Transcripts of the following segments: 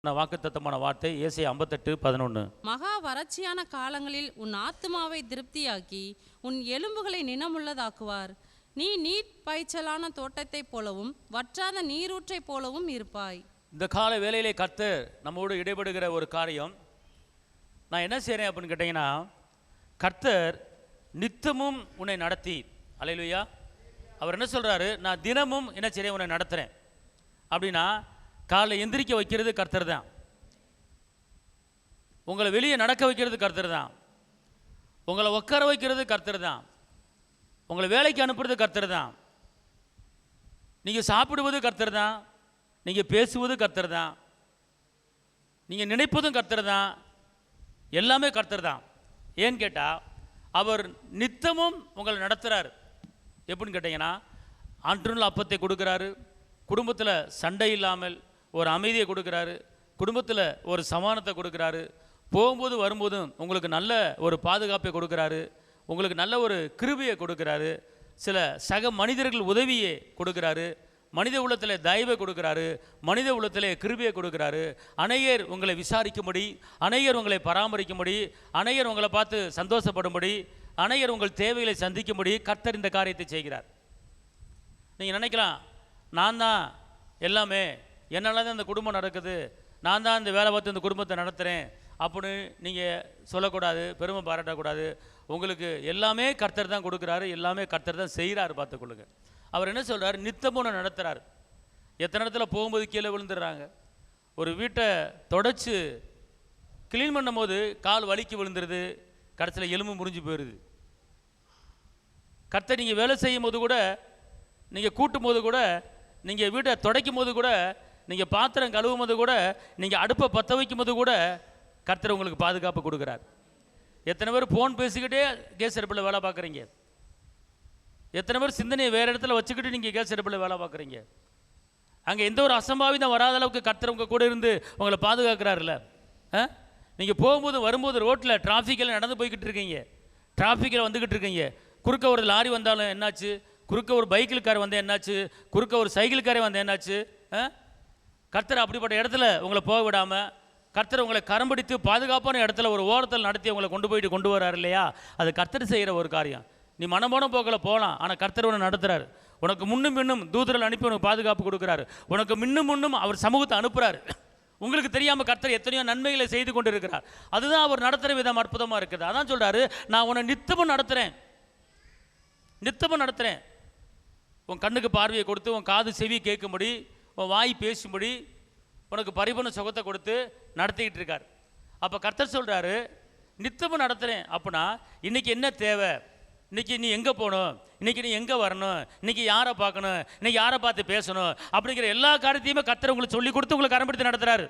வாக்குத்தத்தமான வார்த்தை ஏசாயா 58:11. மகா வறட்சியான காலங்களில் உன் ஆத்துமாவை திருப்தியாக்கி உன் எலும்புகளை நினமுள்ளதாக்குவார். நீ நீர் பாய்ச்சலான தோட்டத்தைப் போலவும் வற்றாத நீரூற்றைப் போலவும் இருப்பாய். இந்த கால வேளையிலே கர்த்தர் நம்மோடு இடைபடுகிற ஒரு காரியம். நான் என்ன செய்கிறேன் அப்படின்னு கேட்டிங்கன்னா, கர்த்தர் நித்தமும் உன்னை நடத்தி, அல்லேலூயா, அவர் என்ன சொல்கிறாரு, நான் தினமும் என்ன செய்கிறேன், உன்னை நடத்துகிறேன் அப்படின்னா, காலைல எந்திரிக்க வைக்கிறது கர்த்தர் தான், உங்களை வெளியே நடக்க வைக்கிறது கர்த்தர் தான், உங்களை உட்கார வைக்கிறது கர்த்தர் தான், உங்களை வேலைக்கு அனுப்புறது கர்த்தர் தான், நீங்கள் சாப்பிடுவது கர்த்தர் தான், நீங்கள் பேசுவது கர்த்தர் தான், நீங்கள் நினைப்பதும் கர்த்தர் தான், எல்லாமே கர்த்தர் தான். ஏன்னு கேட்டால் அவர் நித்தமும் உங்களை நடத்துகிறார். எப்படின்னு கேட்டிங்கன்னா, ஆற்றுள்ள அப்பத்தை கொடுக்குறாரு, குடும்பத்தில் சண்டை இல்லாமல் ஒரு அமைதியை கொடுக்குறாரு, குடும்பத்தில் ஒரு சமானத்தை கொடுக்குறாரு, போகும்போது வரும்போதும் உங்களுக்கு நல்ல ஒரு பாதுகாப்பை கொடுக்குறாரு, உங்களுக்கு நல்ல ஒரு கிருபையை கொடுக்குறாரு, சில சக மனிதர்கள் உதவியை கொடுக்குறாரு, மனித உள்ளத்தில் தயவை கொடுக்குறாரு, மனித உள்ளத்தில் கிருபையை கொடுக்குறாரு, அநேகர் உங்களை விசாரிக்கும்படி, அநேகர் உங்களை பராமரிக்கும்படி, அநேகர் உங்களை பார்த்து சந்தோஷப்படும்படி, அநேகர் உங்கள் தேவைகளை சந்திக்கும்படி கர்த்தர் இந்த காரியத்தை செய்கிறார். நீங்கள் நினைக்கலாம், நான் தான் எல்லாமே, என்னால் தான் இந்த குடும்பம் நடக்குது, நான் தான் இந்த வேலை பார்த்து இந்த குடும்பத்தை நடத்துகிறேன் அப்படின்னு நீங்கள் சொல்லக்கூடாது, பெருமை பாராட்டக்கூடாது. உங்களுக்கு எல்லாமே கர்த்தர் தான் கொடுக்குறாரு, எல்லாமே கர்த்தர் தான் செய்கிறாரு. பார்த்துக்கொள்ளுங்க. அவர் என்ன சொல்கிறார், நித்தமும் ஒன்று நடத்துகிறார். எத்தனை இடத்துல போகும்போது கீழே விழுந்துடுறாங்க, ஒரு வீட்டை தொடச்சி க்ளீன் பண்ணும் போது கால் வலிக்கு விழுந்துருது, கடைசியில் எலும்பு முறிஞ்சு போயிடுது. கர்த்தர் நீங்கள் வேலை செய்யும் போது கூட, நீங்கள் கூட்டும் போது கூட, நீங்கள் வீட்டை துடைக்கும் போது கூட, நீங்கள் பாத்திரம் கழுவும் போது கூட, நீங்கள் அடுப்பை பற்ற வைக்கும் போது கூட கர்த்தர் உங்களுக்கு பாதுகாப்பு கொடுக்குறார். எத்தனை பேர் ஃபோன் பேசிக்கிட்டே கேஸ் அடுப்பில் வேலை பார்க்குறீங்க? எத்தனை பேர் சிந்தனையை வேறு இடத்துல வச்சுக்கிட்டு நீங்கள் கேஸ் அடுப்பில் வேலை பார்க்குறீங்க? அங்கே எந்த ஒரு அசம்பாவிதம் வராத அளவுக்கு கர்த்தர் உங்கள் கூட இருந்து உங்களை பாதுகாக்கிறாருல்ல. நீங்கள் போகும்போது வரும்போது ரோட்டில் டிராஃபிக்கில் நடந்து போய்கிட்டு இருக்கீங்க, டிராஃபிக்கில் வந்துக்கிட்டு இருக்கீங்க, குறுக்க ஒரு லாரி வந்தாலும் என்னாச்சு, குறுக்க ஒரு பைக்கில்கார் வந்தால் என்னாச்சு, குறுக்க ஒரு சைக்கிள்காரே வந்தால் என்னாச்சு? கர்த்தர் அப்படிப்பட்ட இடத்துல உங்களை போக விடாமல், கர்த்தர் உங்களை கரம்பிடித்து பாதுகாப்பான இடத்துல ஒரு ஓரத்தில் நடத்தி உங்களை கொண்டு போயிட்டு கொண்டு வர்றாரு இல்லையா? அது கர்த்தர் செய்கிற ஒரு காரியம். நீ மனமோன போக்கில் போகலாம், ஆனால் கர்த்தர் உன்னை நடத்துகிறாரு. உனக்கு முன்னும் பின்னும் தூதர்கள் அனுப்பி உனக்கு பாதுகாப்பு கொடுக்குறாரு, உனக்கு முன்னும் முன்னும் அவர் சமூகத்தை அனுப்புகிறாரு. உங்களுக்கு தெரியாமல் கர்த்தர் எத்தனையோ நன்மைகளை செய்து கொண்டு இருக்கிறார். அதுதான் அவர் நடத்துகிற விதம் அற்புதமாக இருக்குது. அதான் சொல்கிறாரு, நான் உன்னை நித்தமும் நடத்துகிறேன், நித்தமும் நடத்துகிறேன். உன் கண்ணுக்கு பார்வையை கொடுத்து, உன் காது செவி கேட்கும்படி, உன் வாய் பேசும்படி, உனக்கு பரிபூர்ண சுகத்தை கொடுத்து நடத்திக்கிட்டு இருக்கார். அப்போ கர்த்தர் சொல்கிறாரு, நித்தமும் நடத்துகிறேன். அப்படின்னா இன்றைக்கி என்ன தேவை, இன்றைக்கி நீ எங்கே போகணும், இன்றைக்கி நீ எங்கே வரணும், இன்றைக்கி யாரை பார்க்கணும், இன்றைக்கி யாரை பார்த்து பேசணும் அப்படிங்கிற எல்லா காரியத்தையுமே கர்த்தர் உங்களுக்கு சொல்லி கொடுத்து உங்களை கரம்பிடித்து நடத்துகிறாரு.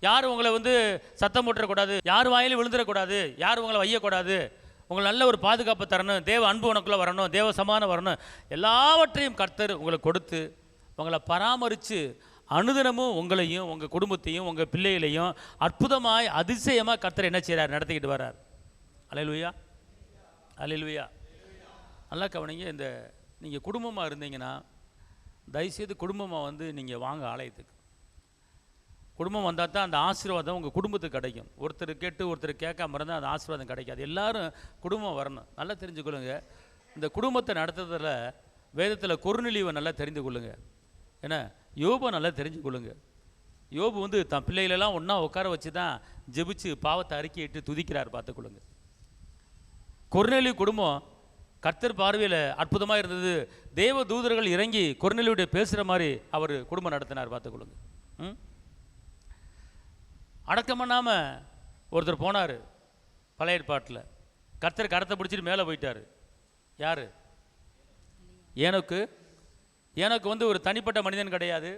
யாரும் உங்களை சத்தம் போட்டுறக்கூடாது, யார் வாயிலும் விழுந்துடக்கூடாது, யாரும் உங்களை வையக்கூடாது, உங்களை நல்ல ஒரு பாதுகாப்பு தரணும், தேவ அன்பு உனக்குள்ளே வரணும், தேவ சமாதானம் வரணும், எல்லாவற்றையும் கர்த்தர் உங்களுக்கு கொடுத்து உங்களை பராமரித்து அனுதினமும் உங்களையும் உங்கள் குடும்பத்தையும் உங்கள் பிள்ளைகளையும் அற்புதமாய் அதிசயமாக கர்த்தர் என்ன செய்கிறார், நடத்திக்கிட்டு வர்றார். அல்லேலூயா, அல்லேலூயா. நல்லா கவனிங்க. இந்த நீங்கள் குடும்பமாக இருந்தீங்கன்னா தயவுசெய்து குடும்பமாக நீங்கள் வாங்க ஆலயத்துக்கு. குடும்பம் வந்தால் தான் அந்த ஆசீர்வாதம் உங்கள் குடும்பத்துக்கு கிடைக்கும். ஒருத்தர் கேட்டு ஒருத்தர் கேட்காம இருந்தால் அந்த ஆசீர்வாதம் கிடைக்காது. எல்லாரும் குடும்பம் வரணும். நல்லா தெரிஞ்சுக்கொள்ளுங்க. இந்த குடும்பத்தை நடத்துறதுல வேதத்தில் குறுநிலிவை நல்லா தெரிந்து கொள்ளுங்க. ஏன்னா யோபை நல்லா தெரிஞ்சு கொள்ளுங்க. யோபு தன் பிள்ளைகளெல்லாம் ஒன்றா உட்கார வச்சு தான் ஜெபிச்சு பாவத்தை அறிக்கையிட்டு துதிக்கிறார். பார்த்துக்கொள்ளுங்க. கொர்நேலியு குடும்பம் கர்த்தர் பார்வையில் அற்புதமாக இருந்தது. தேவ தூதர்கள் இறங்கி கொர்நேலியுடைய பேசுகிற மாதிரி அவர் குடும்பம் நடத்தினார். பார்த்துக்கொள்ளுங்க. அடக்கம் பண்ணாமல் ஒருத்தர் போனார் பழைய ஏற்பாட்டில். கர்த்தர் கரத்தை பிடிச்சிட்டு மேலே போயிட்டார். யார்? ஏனோக்கு. ஏனோக்கு ஒரு தனிப்பட்ட மனிதன் கிடையாது,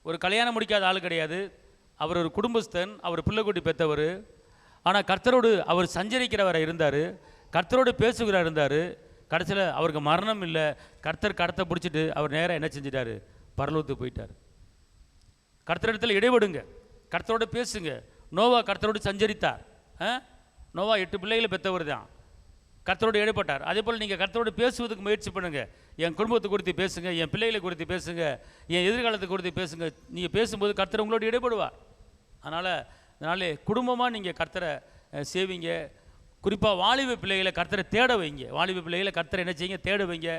ஒரு கல்யாணம் முடிக்காத ஆள் கிடையாது. அவர் ஒரு குடும்பஸ்தன், அவர் பிள்ளைக்குட்டி பெற்றவர். ஆனால் கர்த்தரோடு அவர் சஞ்சரிக்கிறவரை இருந்தார், கர்த்தரோடு பேசுகிறார் இருந்தார். கடைசியில் அவருக்கு மரணம் இல்லை. கர்த்தர் கரத்தை பிடிச்சிட்டு அவர் நேராக என்ன செஞ்சிட்டார், பரலோகத்துக்கு போயிட்டார். கர்த்தரிடத்தில் இடைபடுங்க, கர்த்தரோடு பேசுங்க. நோவா கர்த்தரோடு சஞ்சரித்தார். நோவா 8 பிள்ளைகளை பெற்றவர் தான், கர்த்தரோடு ஈடுபட்டார். அதே போல் நீங்கள் கர்த்தரோடு பேசுவதுக்கு முயற்சி பண்ணுங்கள். என் குடும்பத்தை குறித்து பேசுங்க, என் பிள்ளைகளை குறித்து பேசுங்க, என் எதிர்காலத்தை குறித்து பேசுங்க. நீங்கள் பேசும்போது கர்த்தர் உங்களோடு ஈடுபடுவார். அதனால் குடும்பமாக நீங்கள் கர்த்தரை சேவிங்க. குறிப்பாக வாலிப பிள்ளைகளை கர்த்தரை தேட வைங்க. வாலிப பிள்ளைகளை கர்த்தரை என்ன செய்யுங்க, தேட வைங்க.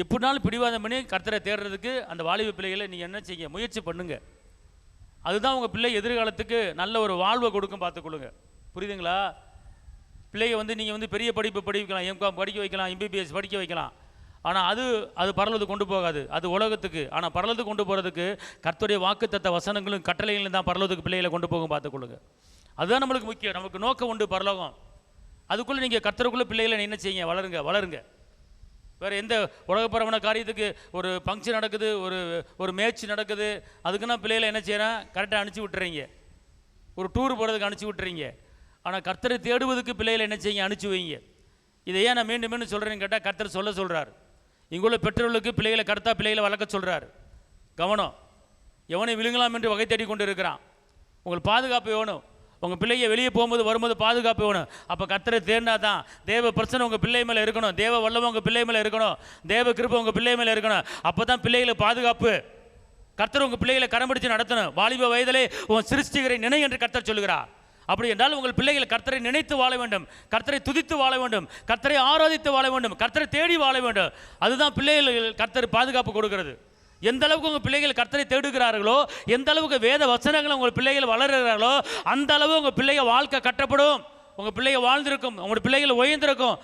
எப்படினாலும் பிடிவாதம் பண்ணி கர்த்தரை தேடுறதுக்கு அந்த வாலிப பிள்ளைகளை நீங்கள் என்ன செய்யுங்க, முயற்சி பண்ணுங்கள். அதுதான் உங்கள் பிள்ளை எதிர்காலத்துக்கு நல்ல ஒரு வாழ்வை கொடுக்கும், பார்த்துக்கொள்ளுங்க. புரியுதுங்களா? பிள்ளைங்க நீங்கள் பெரிய படிப்பு படிக்கலாம், எம்காம் படிக்க வைக்கலாம், எம்பிபிஎஸ் படிக்க வைக்கலாம். ஆனால் அது பரலத்துக்கு கொண்டு போகாது, அது உலகத்துக்கு. ஆனால் பரலத்துக்கு கொண்டு போகிறதுக்கு கர்த்தருடைய வாக்குத்தத்த வசனங்களும் கட்டளைகளும் தான் பரலத்துக்கு பிள்ளைகளை கொண்டு போகும், பார்த்துக்கொள்ளுங்க. அதுதான் நம்மளுக்கு முக்கியம். நமக்கு நோக்கம் உண்டு பரலோகம். அதுக்குள்ளே நீங்கள் கர்த்தருக்குள்ளே பிள்ளைகளை என்ன செய்யுங்க, வளருங்க. வேறு எந்த உலகப்பரமான காரியத்துக்கு ஒரு ஃபங்க்ஷன் நடக்குது, ஒரு மேட்ச் நடக்குது, அதுக்குன்னா பிள்ளைகளை என்ன செய்யறேன், கரெக்டாக அனுப்பிச்சி விட்டுறீங்க. ஒரு டூர் போகிறதுக்கு அனுப்பிச்சி விட்டுறீங்க. ஆனால் கர்த்தரை தேடுவதுக்கு பிள்ளைகளை என்ன செய்யுங்க, அனுப்பிச்சி வைங்க. இதை ஏன் நான் மீண்டும் சொல்கிறேன்னு கேட்டால், கர்த்தர் சொல்கிறார், இங்குள்ள பெற்றோர்களுக்கு பிள்ளைகளை வளர்க்க சொல்கிறார். கவனம். எவனை விழுங்கலாம் என்று வகை தேடி கொண்டு இருக்கிறான். உங்களுக்கு பாதுகாப்பு வேணும். உங்கள் பிள்ளைய வெளியே போகும்போது வரும்போது பாதுகாப்பு வேணும். அப்போ கர்த்தரை தேடினா தான் தேவ பிரச்சனை உங்கள் பிள்ளை மேலே இருக்கணும், தேவ வல்லமை உங்கள் பிள்ளை மேலே இருக்கணும், தேவ கிருபை உங்கள் பிள்ளை மேலே இருக்கணும். அப்போ தான் பிள்ளைகளுக்கு பாதுகாப்பு. கர்த்தர் உங்கள் பிள்ளைகளை கரம் பிடிச்சு நடத்தணும். வாலிப வயதிலே உன் சிருஷ்டிகரை நினை என்று கர்த்தர் சொல்கிறார். அப்படி என்றால் உங்கள் பிள்ளைகள் கர்த்தரை நினைத்து வாழ வேண்டும், கர்த்தரை துதித்து வாழ வேண்டும், கர்த்தரை ஆராதித்து வாழ வேண்டும், கர்த்தரை தேடி வாழ வேண்டும். அதுதான் பிள்ளைகள் கர்த்தர் பாதுகாப்பு கொடுக்கிறது. எந்த அளவுக்கு உங்கள் பிள்ளைகள் கர்த்தரை தேடுகிறார்களோ, எந்த அளவுக்கு வேத வசனங்கள் உங்கள் பிள்ளைகள் வளர்கிறார்களோ, அந்த அளவு உங்கள் பிள்ளைகள் வாழ்க்கை கட்டப்படும், உங்கள் பிள்ளைகள் வாழ்ந்திருக்கும், உங்கள் பிள்ளைகள் உயர்ந்திருக்கும்.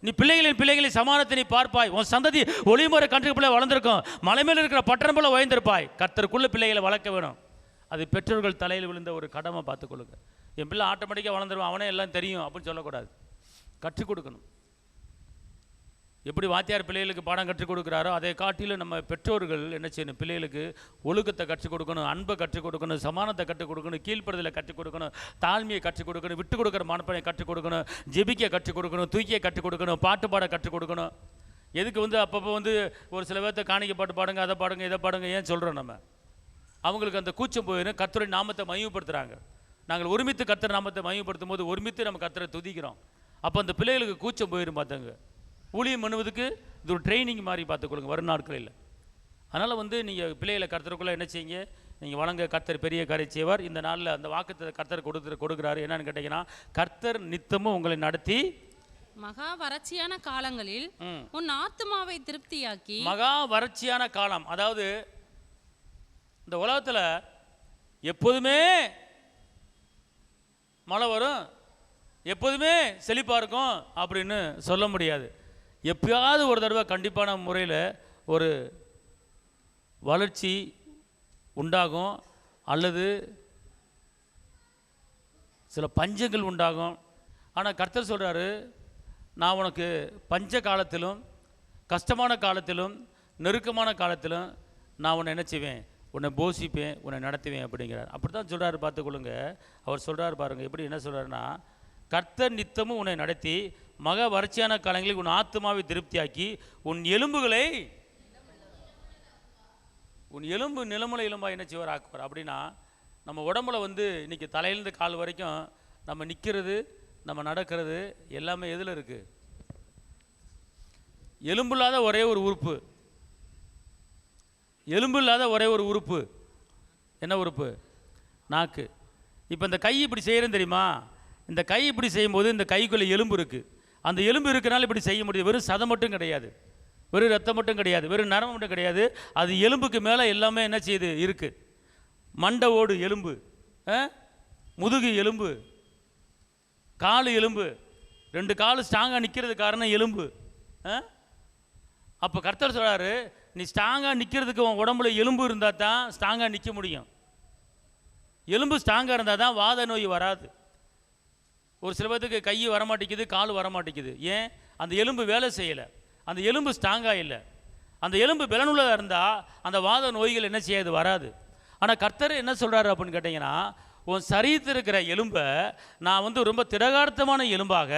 நீ பிள்ளைகளை சமானத்தை நீ பார்ப்பாய். உன் சந்ததி ஒளிமுறை கன்று பிள்ளை வளர்ந்திருக்கும், மலை மேல் இருக்கிற பட்டணம் போல உயர்ந்திருப்பாய். கர்த்தருக்குள்ள பிள்ளைகளை வளர்க்க வேணும். அது பெற்றோர்கள் தலையில் விழுந்த ஒரு கடமை, பார்த்துக்கொள்ளுங்க. என் பிள்ளை ஆட்டோமேட்டிக்காக வளர்ந்துருவான், அவனே எல்லாம் தெரியும் அப்படின்னு சொல்லக்கூடாது. கற்றுக் கொடுக்கணும். எப்படி வாத்தியார் பிள்ளைகளுக்கு பாடம் கற்றுக் கொடுக்குறாரோ அதை காட்டிலும் நம்ம பெற்றோர்கள் என்ன செய்யணும், பிள்ளைகளுக்கு ஒழுக்கத்தை கற்றுக் கொடுக்கணும், அன்பை கற்றுக் கொடுக்கணும், சமானத்தை கற்றுக் கொடுக்கணும், கீழ்ப்படுதலை கற்றுக் கொடுக்கணும், தாழ்மையை கற்றுக் கொடுக்கணும், விட்டு கொடுக்குற மனப்பனை கற்றுக் கொடுக்கணும், ஜெபிக்க கற்றுக் கொடுக்கணும், தூக்கியை கற்றுக் கொடுக்கணும், பாட்டு பாட கற்றுக் கொடுக்கணும். எதுக்கு அப்பப்போ ஒரு சில பேர்த்த காணிக்க பாட்டு பாடுங்க, அதை பாடுங்க, இதை பாடுங்க ஏன் சொல்கிறோம்? நம்ம அவங்களுக்கு அந்த கூச்சம் போயிடும். கர்த்தருடைய நாமத்தை மகிமைப்படுத்துகிறாங்க. நாங்கள் ஒருமித்து கர்த்தர் நாமத்தை மகிமைப்படுத்தும் போது ஒருமித்து நம்ம கர்த்தரை துதிக்கிறோம். அப்போ அந்த பிள்ளைகளுக்கு கூச்சம் போயிடும். பார்த்தாங்க, ஊழியம் பண்ணுவதுக்கு இது ஒரு ட்ரைனிங் மாதிரி பார்த்துக்கொள்ளுங்க வரும் நாட்களில். அதனால் நீங்கள் பிள்ளைகளை கர்த்தருக்குள்ளே என்ன செய்யுங்க, நீங்கள் வழங்க. கர்த்தர் பெரிய காரியம் செய்வார். இந்த நாளில் அந்த வாக்குத்தை கர்த்தர் கொடுக்குறாரு. என்னன்னு கேட்டிங்கன்னா, கர்த்தர் நித்தமும் உங்களை நடத்தி மகா வறட்சியான காலங்களில் உன் ஆத்துமாவை திருப்தியாக்கி. மகா வறட்சியான காலம், அதாவது இந்த உலகத்தில் எப்போதுமே மழை வரும், எப்போதுமே செழிப்பாக இருக்கும் அப்படின்னு சொல்ல முடியாது. எப்பயாவது ஒரு தடவை கண்டிப்பான முறையில் ஒரு வளர்ச்சி உண்டாகும், அல்லது சில பஞ்சங்கள் உண்டாகும். ஆனால் கர்த்தர் சொல்கிறாரு, நான் உனக்கு பஞ்ச காலத்திலும் கஷ்டமான காலத்திலும் நெருக்கமான காலத்திலும் நான் உன்னை என்ன செய்வேன், உன்னை போஷிப்பேன், உன்னை நடத்துவேன் அப்படிங்கிறார். அப்படி தான் சொல்கிறாரு, பார்த்துக்கொள்ளுங்க. அவர் சொல்கிறார் பாருங்கள், எப்படி என்ன சொல்கிறாருன்னா, கர்த்தர் நித்தமும் உன்னை நடத்தி மக வறட்சியான காலங்களில் உன் ஆத்மாவை திருப்தியாக்கி உன் எலும்புகளை நிலமுலை எலும்பாக என்ன செய்வார், ஆக்குவார். அப்படின்னா நம்ம உடம்புல இன்றைக்கி தலையிலேருந்து கால் வரைக்கும் நம்ம நிற்கிறது, நம்ம நடக்கிறது எல்லாமே எதில் இருக்குது? எலும்பு இல்லாத ஒரே ஒரு உறுப்பு, எலும்பு இல்லாத ஒரே ஒரு உறுப்பு என்ன உறுப்பு? நாக்கு. இப்போ இந்த கை இப்படி செய்கிறேன்னு தெரியுமா? இந்த கை இப்படி செய்யும்போது இந்த கைக்குள்ளே எலும்பு இருக்குது. அந்த எலும்பு இருக்கிறனால இப்படி செய்ய முடியுது. வெறும் சதை மட்டும் கிடையாது, வெறும் ரத்தம் மட்டும் கிடையாது, வெறும் நரம்பு மட்டும் கிடையாது. அது எலும்புக்கு மேலே எல்லாமே என்ன செய்யுது இருக்குது. மண்டை ஓடு எலும்பு, முதுகு எலும்பு, காலு எலும்பு, 2 காலு ஸ்ட்ராங்காக நிற்கிறது காரணம் எலும்பு. அப்போ கர்த்தர் சொல்கிறாரு, நீ ஸ்ட்ராங்காக நிற்கிறதுக்கு உன் உடம்புல எலும்பு இருந்தால் தான் ஸ்ட்ராங்காக நிற்க முடியும். எலும்பு ஸ்ட்ராங்காக இருந்தால் தான் வாத நோய் வராது. ஒரு சில பேருக்கு கை வரமாட்டேங்குது, கால் வரமாட்டேங்குது. ஏன்? அந்த எலும்பு வேலை செய்யலை, அந்த எலும்பு ஸ்ட்ராங்காக இல்லை. அந்த எலும்பு பலனுள்ளதாக இருந்தால் அந்த வாத நோய்கள் என்ன செய்யாது, வராது. ஆனால் கர்த்தர் என்ன சொல்கிறாரு அப்படின்னு கேட்டிங்கன்னா, உன் சரீரத்தில் இருக்கிற எலும்பை நான் ரொம்ப திடகார்த்தமான எலும்பாக,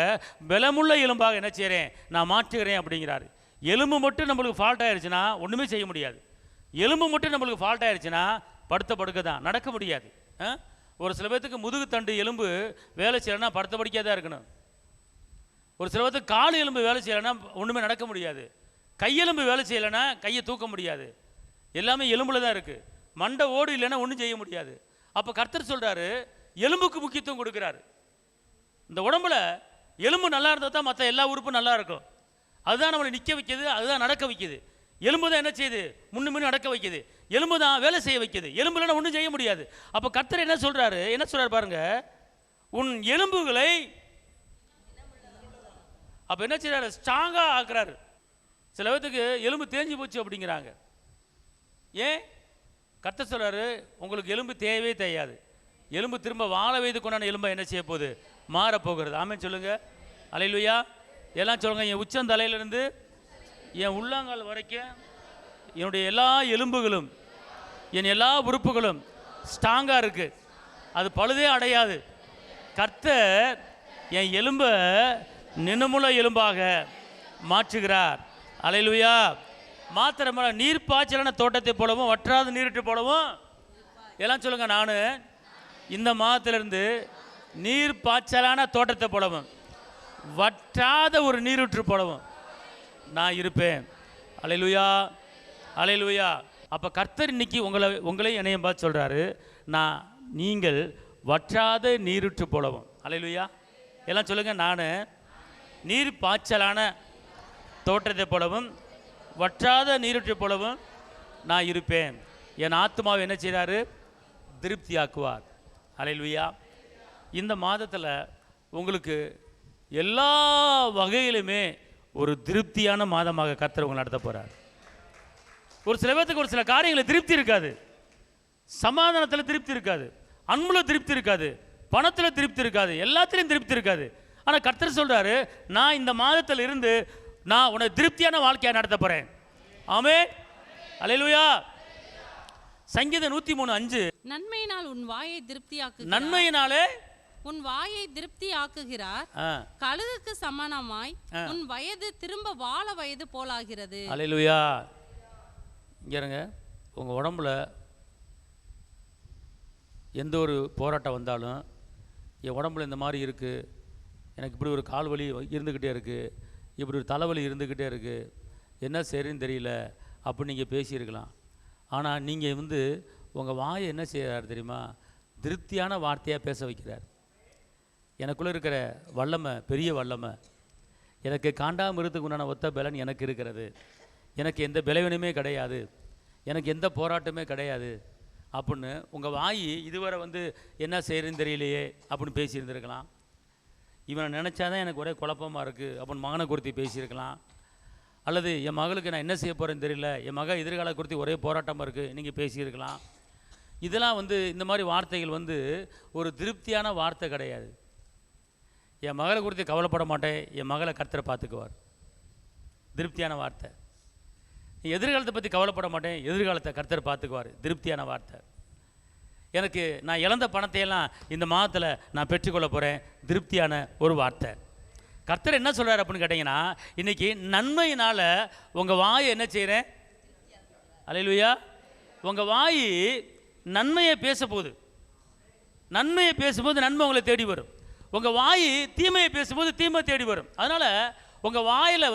பலமுள்ள எலும்பாக என்ன செய்கிறேன், நான் மாற்றுகிறேன் அப்படிங்கிறாரு. எலும்பு மட்டும் நம்மளுக்கு ஃபால்ட் ஆயிடுச்சுன்னா ஒன்றுமே செய்ய முடியாது. எலும்பு மட்டும் நம்மளுக்கு ஃபால்ட் ஆயிடுச்சுன்னா படுக்க தான், நடக்க முடியாது. ஒரு சில பேர்த்துக்கு முதுகு தண்டு எலும்பு வேலை செய்யலைன்னா படுத்த படிக்காத தான் இருக்கணும். ஒரு சில பேர்த்துக்கு கால் எலும்பு வேலை செய்யலைன்னா ஒன்றுமே நடக்க முடியாது. கையெலும்பு வேலை செய்யலைன்னா கையை தூக்க முடியாது. எல்லாமே எலும்பில் தான் இருக்குது. மண்டை ஓடு இல்லைன்னா ஒன்றும் செய்ய முடியாது. அப்போ கர்த்தர் சொல்கிறாரு, எலும்புக்கு முக்கியத்துவம் கொடுக்குறாரு. இந்த உடம்புல எலும்பு நல்லா இருந்தால் தான் மற்ற எல்லா உறுப்பும் நல்லா இருக்கும். அதுதான் நம்மளை நிற்க வைக்கிது, அதுதான் நடக்க வைக்கிது. எலும்பு தான் என்ன செய்யுது? முன்னு நடக்க வைக்கிது. எலும்பு தான் வேலை செய்ய வைக்கிது. எலும்பு இல்லைன்னா ஒன்றும் செய்ய முடியாது. அப்போ கர்த்தர் என்ன சொல்கிறாரு பாருங்க, உன் எலும்புகளை அப்போ என்ன செய்கிறாரு? ஸ்ட்ராங்காக ஆக்குறாரு. சில பேத்துக்கு எலும்பு தேஞ்சு போச்சு அப்படிங்கிறாங்க. ஏன்? கர்த்தர் சொல்கிறாரு, உங்களுக்கு எலும்பு தேவையே தேயாது. எலும்பு திரும்ப வாழ வயது கொண்டான எலும்பை என்ன செய்ய போகுது? மாறப்போகிறது. ஆமென் சொல்லுங்க. அல்லேலூயா. எல்லாம் சொல்லுங்க. என் உச்சந்தலையிலிருந்து என் உள்ளங்கால் வரைக்கும் என்னுடைய எல்லா எலும்புகளும் என் எல்லா உறுப்புகளும் ஸ்ட்ராங்காக இருக்குது. அது பழுதே அடையாது. கர்த்தர் என் எலும்பை நினமுள்ள எலும்பாக மாற்றுகிறார். அல்லேலூயா. மாத்திரமல்ல, நீர் பாய்ச்சலான தோட்டத்தை போலவும் வற்றாத நீரிட்டு போலவும் எல்லாம் சொல்லுங்க. நான் இந்த மாதத்திலிருந்து நீர் பாய்ச்சலான தோட்டத்தை போலவும் வற்றாத ஒரு நீரூற்று போலவும் நான் இருப்பேன். அல்லேலூயா, அல்லேலூயா. அப்போ கர்த்தர் இன்னைக்கு உங்களை என்னையும் பார்த்து சொல்கிறாரு, நீங்கள் வற்றாத நீரூற்று போலவும். அல்லேலூயா. எல்லாம் சொல்லுங்க. நான் நீர் பாய்ச்சலான தோட்டத்தை போலவும் வற்றாத நீரூற்று போலவும் நான் இருப்பேன். என் ஆத்மாவை என்ன செய்கிறாரு? திருப்தியாக்குவார். அல்லேலூயா. இந்த மாதத்தில் உங்களுக்கு எல்லா வகையிலுமே ஒரு திருப்தியான மாதமாக கர்த்தர் உங்களை நடத்த போகிறார். ஒரு சில பேருக்கு ஒரு சில காரியங்களில் திருப்தி இருக்காது. சமாதானத்தில் திருப்தி இருக்காது, அன்புல திருப்தி இருக்காது, பணத்தில் திருப்தி இருக்காது, எல்லாத்திலையும் திருப்தி இருக்காது. ஆனால் கர்த்தர் சொல்கிறாரு, நான் இந்த மாதத்தில் இருந்து நான் உன்னை திருப்தியான வாழ்க்கையை நடத்த போகிறேன். ஆமென். அல்லேலூயா. சங்கீதம் 103:5. நன்மையினால் உன் வாயை திருப்தியாக்குகிறார். நன்மையினாலே உன் வாயை திருப்தி ஆக்குகிறார். கழுகுக்கு சமானமாய் உன் வயது திரும்ப வாழ வயது போலாகிறது. அல்லேலூயா. இங்க இருங்க. உங்க உடம்புல எந்த ஒரு போராட்டம் வந்தாலும், என் உடம்புல இந்த மாதிரி இருக்கு, எனக்கு இப்படி ஒரு கால் வலி இருந்துக்கிட்டே இருக்கு, இப்படி ஒரு தலைவலி இருந்துக்கிட்டே இருக்கு, என்ன சரின்னு தெரியல அப்படின்னு நீங்கள் பேசியிருக்கலாம். ஆனால் நீங்கள் உங்கள் வாயை என்ன செய்கிறார் தெரியுமா? திருப்தியான வார்த்தையாக பேச வைக்கிறார். எனக்குள்ளே இருக்கிற வல்லமை பெரிய வல்லமை, எனக்கு காண்டாமிருத்துக்கு உண்டான ஒத்த பலன் எனக்கு இருக்கிறது, எனக்கு எந்த பலவீனமே கிடையாது, எனக்கு எந்த போராட்டமே கிடையாது அப்படின்னு உங்கள் வாய் இதுவரை என்ன செய்கிறதுன்னு தெரியலையே அப்படின்னு பேசியிருந்துருக்கலாம். இவனை நினச்சாதான் எனக்கு ஒரே குழப்பமாக இருக்குது அப்படின்னு மகனை குறித்து பேசியிருக்கலாம். அல்லது என் மகளுக்கு நான் என்ன செய்ய போகிறேன்னு தெரியல, என் மக எதிர்கால குறித்து ஒரே போராட்டமாக இருக்குது நீங்கள் பேசியிருக்கலாம். இதெல்லாம் இந்த மாதிரி வார்த்தைகள் ஒரு திருப்தியான வார்த்தை கிடையாது. என் மகளை குறித்து கவலைப்பட மாட்டேன், என் மகளை கர்த்தரை பார்த்துக்குவார், திருப்தியான வார்த்தை. எதிர்காலத்தை பற்றி கவலைப்பட மாட்டேன், எதிர்காலத்தை கர்த்தர் பார்த்துக்குவார், திருப்தியான வார்த்தை. எனக்கு நான் இழந்த பணத்தையெல்லாம் இந்த மாதத்தில் நான் பெற்றுக்கொள்ள போகிறேன், திருப்தியான ஒரு வார்த்தை. கர்த்தர் என்ன சொல்கிறார் அப்படின்னு கேட்டிங்கன்னா, இன்றைக்கி நன்மையினால் உங்கள் வாயை என்ன செய்கிறேன்? அல்லேலூயா. உங்கள் வாய் நன்மையை பேச போகுது. நன்மையை பேசும்போது நன்மை உங்களை தேடி வரும். உங்கள் வாய் தீமையை பேசும்போது தீமை தேடி வரும். அதனால் உங்கள் வாயில்